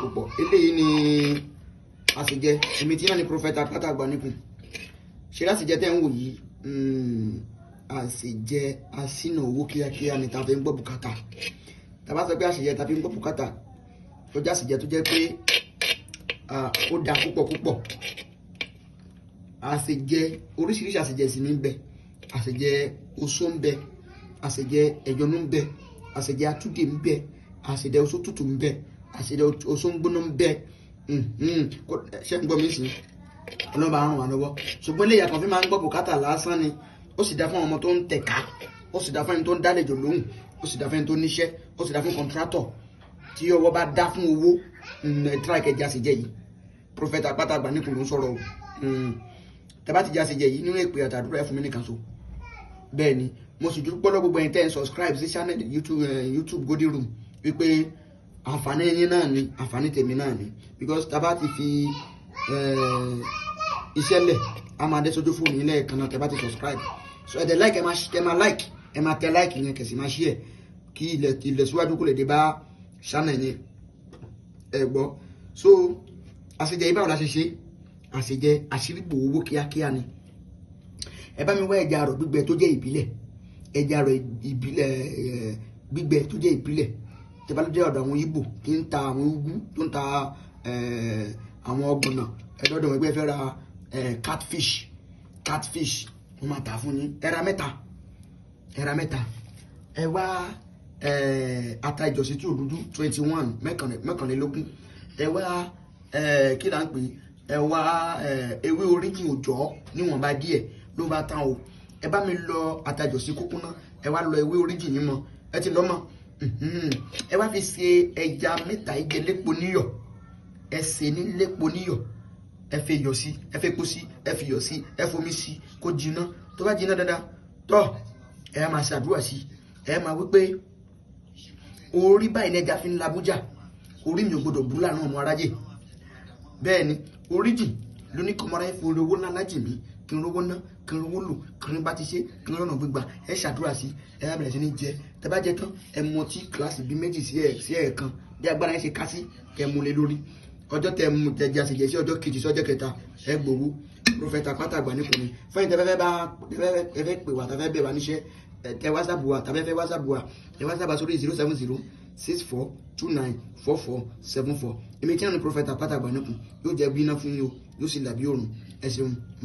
púpọ̀. Eléyìí ni àsìjẹ èmi tí náà ni Prophet Àpáta Àgbàníkùn. Ṣé láṣìjẹ tẹ́ ń wò yìí àsìjẹ àsínà owó kíákíá ni ta fi ń gbọ́ bùkátà. Ta bá sọ pé àsìjẹ ta fi ń gbọ́ bùkátà ó jẹ́ àsìjẹ tó jẹ́ pé ó dá púpọ̀. Àsìjẹ oríṣiríṣi àsìjẹ sì ní ń bẹ. Àsìjẹ oṣó ń bẹ, àsìjẹ ẹ̀yọnú ń bẹ, àsìjẹ atúndè ń bẹ, àsìjẹ oṣó tútù ń bẹ, àsìjẹ oṣó ń gbóná ń bẹ. Ṣé ń gbọ́ mi sí ọlọ́ba àrùn wà lọ́wọ́ ṣùgbọ́n ilé ìyàtọ̀ fi máa ń gbọ́ bùkátà lásán ni. Ó sì dá fún ọmọ tó ń tẹ̀ka, ó sì dá fún ẹni tó ń dálejò lóhùn, ó sì dá fún ẹni tó níṣẹ́, ó sì dá fún kọ̀ntrátọ̀ tí ọwọ́ bá dá fún owó. Tíráìkì àsìjẹ yìí Prophet Àpáta Àgbàníkùn ló ń sọ̀rọ̀ o. Tẹ́bá ti jẹ́ àsìjẹ yìí nínú èpè àtàdúrà ẹ̀ fún mi nìkan so. Bẹ́ẹ̀ ni mo sì dúpẹ́ lọ́wọ́ gbogbo ẹ̀yin tẹ́ ẹ subscribe sí channel YouTube Golden Room wípé àǹfààní yín náà ni àǹfààní tèmi náà ni because tẹ́bá ti fi iṣẹ́ lẹ̀ a máa dé sójú fún mi lẹ́ẹ̀kan náà tẹ́bá ti subscribe so ẹ̀dẹ̀ like ẹ máa like ẹ máa tẹ like yẹn kẹ̀sì máa share kí ilẹ̀ síwájú kó lè dé bá channel yẹn ẹ gbọ́. So àsìjẹ yìí báwo la ṣe ṣe àsìjẹ àṣírí bò owó kíákíá ni. Ẹ bá mi wá ẹja àrọ̀ gbígbẹ tó jẹ́ ìbílẹ̀, ẹja àrọ̀ ìbílẹ̀ gbígbẹ tó jẹ́ ìbílẹ̀. Tẹ́ bá lọ dé ọ̀dọ̀ àwọn Ìgbò tí ń ta àwọn úgú tó ń ta àwọn ọ̀gbọ̀nà ẹ̀dọ́dọ̀ wọn ẹgbẹ́ fẹ́ ra catfish wọ́n máa tà fún yín. Ẹ ra mẹ́ta ẹ wá ata ìjọsìn tí ò dúdú 21 mẹ́kànlélógún ẹ wá kí là ń pè ẹ wá ewé oríjì òjọ́ níwọ̀nba díẹ̀ ló bá tán o. Ẹ bá mi lọ ata ìjọsìn kúkúná ẹ wá lọ ewé oríjì yín mọ́ ẹ ti lọ́ mọ́ ẹ wá fi ṣe ẹja mẹ́ta ìjẹ lépo níyọ̀ ẹ ṣe ní lépo níyọ̀ ẹ fi iyọ̀ sí ẹ fi epo sí ẹ fi iyọ̀ sí ẹ fomi sí kó jiná tó bá jiná dáadáa tọ́ ẹ máa ṣàdúrà sí ẹ máa wípé orí báyìí lẹ́jà fi ń labújà orí mi ò gbọdọ̀ bú láàrin ọmọ aráyé. Bẹ́ẹ̀ ni oríjì ló ní kọ́mọ́ra ẹ fún owó ńlá lájì mí kí n rówó ná kí n rówó lò kí n bá ti ṣe kí n rọ̀nà gbígbà ẹ ṣàdúrà sí ẹ á bẹ̀rẹ̀ sí ní jẹ. Tẹ́ bá jẹ tán ẹ mọ tí kíláàsì bí méjì sí ẹ̀ẹ̀kan bí agbára ẹ ṣe ká sí kẹ mú lé lórí. Ọjọ́ tẹ mú tẹ jẹ àsìjẹ sí ọjọ́ kejì sí ọjọ́ kẹta ẹ gbowó. Prophet Àpáta Àgbàníkùn ni fẹ́yìn tẹ́fẹ́ pè wá tẹ́fẹ́ bẹ̀ wá níṣẹ́ tẹ WhatsApp wa tẹ́fẹ́ WhatsApp wa ẹ WhatsApp sórí 07064294474. Èmi tí wọ́n ní Prophet Àpáta Àgbàníkùn yóò jẹ́ bí iná fún yín o yóò sì dàbí òrùn ẹ ṣeun.